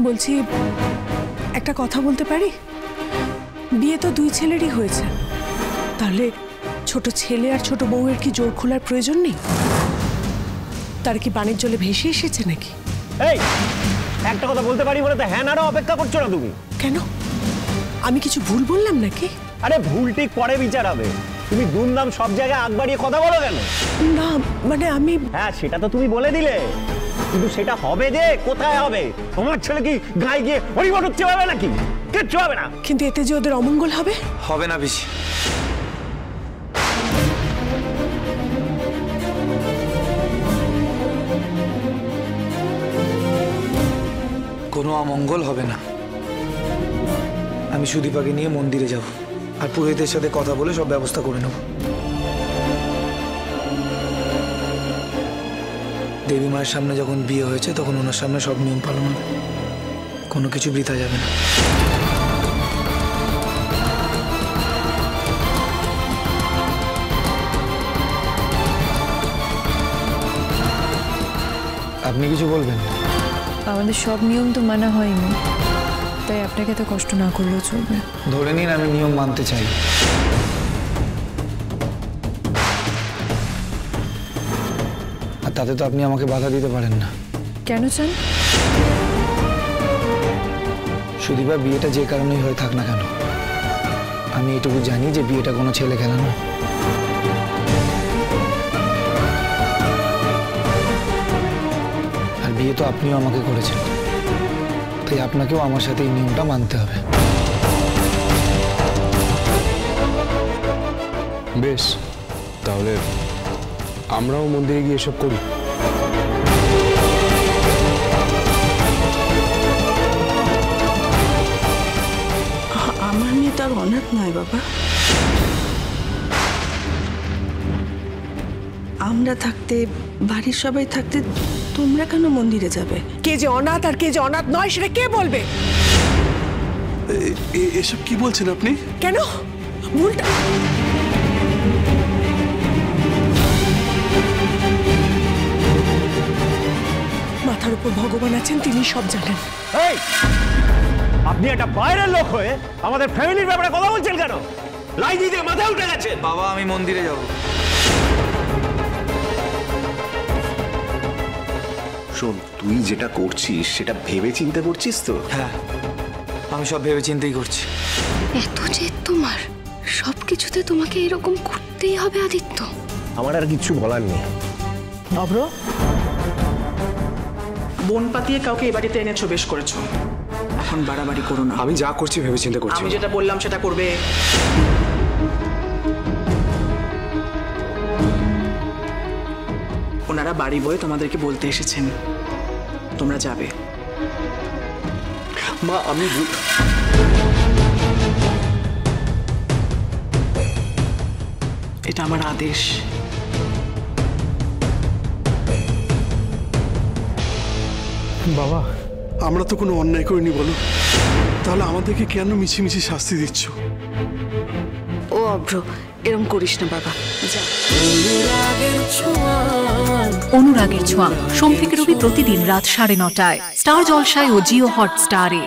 বলছি একটা কথা বলতে পারি? বিয়ে তো দুই ছেলেরই হয়েছে, তাহলে ছোট ছেলে আর ছোট বউয়ের কি জোর খোলার প্রয়োজন নেই? তার কি পানির জলে ভেসে এসেছে নাকি? এই একটা কথা বলতে পারি বলে তো হ্যাঁ নারও অপেক্ষা করছো না তুমি? কেন, আমি কিছু ভুল বললাম নাকি? আরে ভুল ঠিক পরে বিচার হবে, তুমি দুমদাম সব জায়গায় আগ বাড়িয়ে কথা বলো কেন? না মানে আমি, হ্যাঁ সেটা তো তুমি বলে দিলে, কিন্তু সেটা হবে যে কোথায় হবে? তোমার ছেলে কি গায়ে গিয়ে হরিবট উঠতে হবে নাকি? কিচ্ছু হবে না। কিন্তু এতে যে ওদের অমঙ্গল হবে। হবে না পিসি, কোনো অমঙ্গল হবে না। আমি সুদীপাকে নিয়ে মন্দিরে যাব আর পুরোহিতের সাথে কথা বলে সব ব্যবস্থা করে নেব। দেবী মায়ের সামনে যখন বিয়ে হয়েছে তখন ওনার সামনে সব নিয়ম পালন হবে, কোনো কিছু বৃথা যাবে না। আপনি কিছু বলবেন? আমাদের সব নিয়ম তো মানা হয়নি, তাই আপনাকে তো কষ্ট না করলেও চলবে। ধরে নিন আমি নিয়ম মানতে চাই। আর তাতে তো আপনি আমাকে বাধা দিতে পারেন না। কেন চান? সুদীপা বিয়েটা যে কারণেই হয়ে থাক না কেন, আমি এটুকু জানি যে বিয়েটা কোনো ছেলে খেলা নয়। আর বিয়ে তো আপনিও আমাকে করেছেন, তাই আপনাকেও আমার সাথে এই নিয়মটা মানতে হবে। বেশ, তাহলে আমরাও মন্দিরে গিয়ে এসব করি। আমার মেয়ে তার অনাথ নয় বাবা। আমরা থাকতে, বাড়ির সবাই থাকতে তোমরা কেন মন্দিরে যাবে? কে যে অনাথ আর কে যে অনাথ নয় সেটা কে বলবে? এসব কি বলছেন আপনি? কেন ভুলটা? মাথার উপর ভগবান আছেন, তিনি সব জানেন। এই আপনি একটা বাইরের লোক হয়ে আমাদের ফ্যামিলির ব্যাপারে কথা বলছেন কেন? লাই দিতে মাথা উঠে গেছে। বাবা আমি মন্দিরে যাব। শোন, তুই যেটা করছিস সেটা ভেবে চিন্তে করছিস তো? হ্যাঁ, আমি সব ভেবে চিন্তেই করছি। এত যে তোমার সবকিছুতে তোমাকে এরকম করতেই হবে আদিত্য? আমার আর কিছু বলার নেই। অব্র, বোন পাতিয়ে কাউকে এই বাড়িতে এনেছো, বেশ করেছো। এখন বাড়াবাড়ি করো না। আমি যা করছি ভেবে চিন্তে করছি। আমি যেটা বললাম সেটা করবে। ওনারা বাড়ি বয়ে তোমাদেরকে বলতে এসেছেন তোমরা যাবে। মা আমি এটা আমার আদেশ। বাবা, আমরা তো কোনো অন্যায় করিনি বলো, তাহলে আমাদেরকে কেন মিছিমিছি শাস্তি দিচ্ছ? ও অভ্র, এরম করিস না বাবা, যা। অনুরাগের ছোঁয়া সোম থেকে রবি প্রতিদিন রাত 9:30টায় স্টার জলসায় ও জিও হটস্টারে।